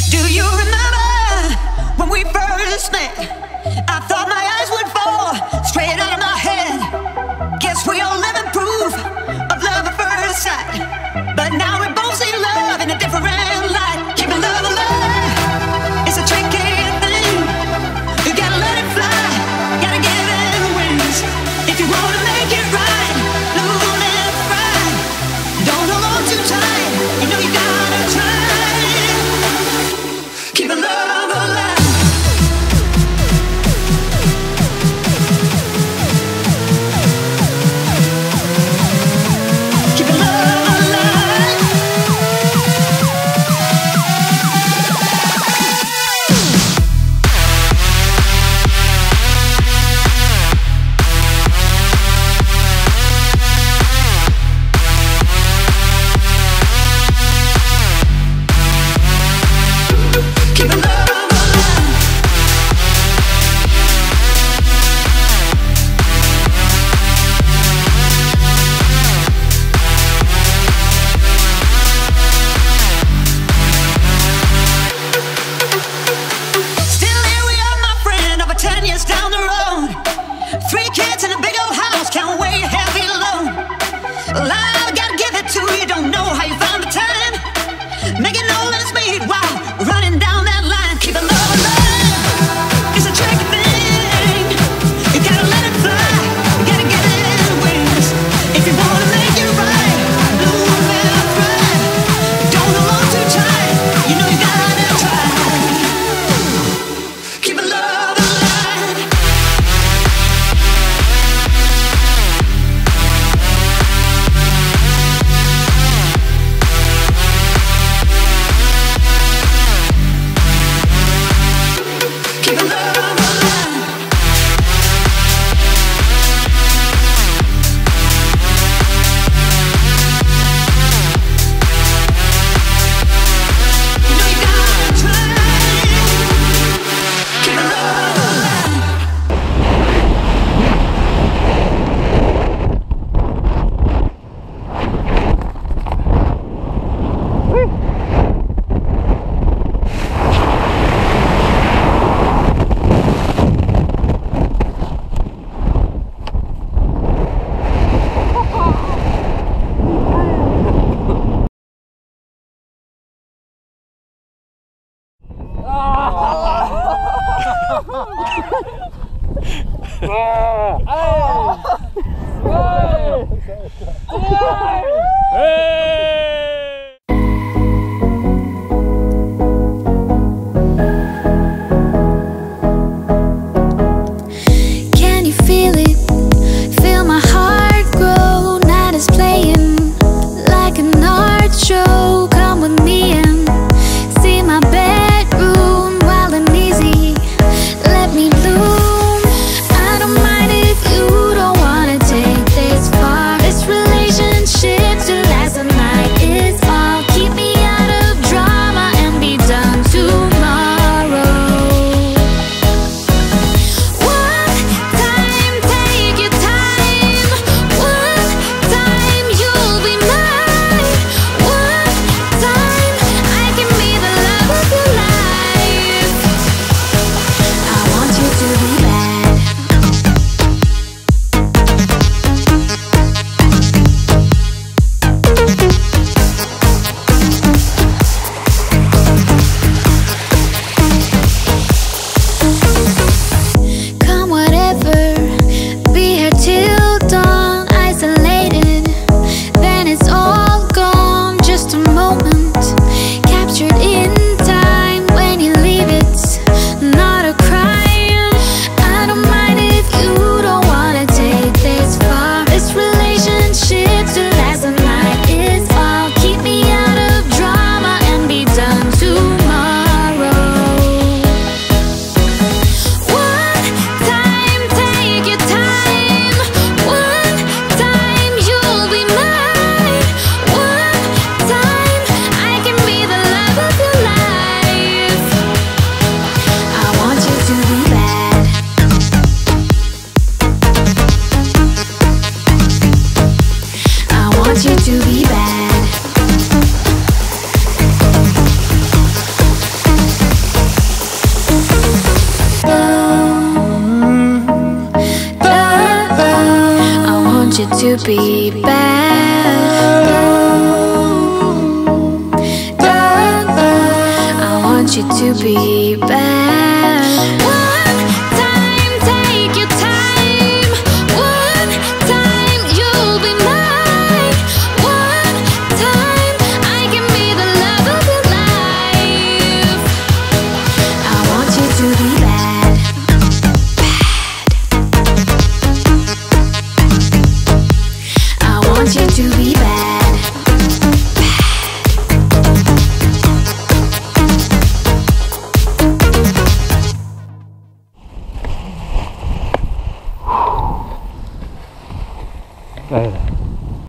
Do you remember when we first met? I thought my eyes would fall straight out of my head. Guess we all living proof of love at first sight. But now we both see love in a different light. Keeping love alive is a tricky thing. You gotta let it fly, gotta give it wings. If you wanna make it right, don't let it fry. Don't hold on too tight, you know you gotta try. Keeping love alive. Keeping love alive. Keeping love alive. Still here we are, my friend, over 10 years down the road. 3 kids in a big old house, can't weigh a heavy load. Life, gotta give it to you, don't know how you found the time. Making all ends meet while running down that line. Keeping love alive is a tricky thing. You gotta let it fly, you gotta give it wings. If you wanna make it right, don't let it fly. Don't hold on too tight, you know you gotta try. Keeping love alive. Keeping love alive. You know you gotta try. Keeping love alive. Can you feel it? Feel my heart grow. Night is playing like an art show. Come with me and see my bedroom, wild and easy. Let me bloom. I don't mind if you don't wanna take this far. This relationship to last a night. to be bad. I want you to be bad.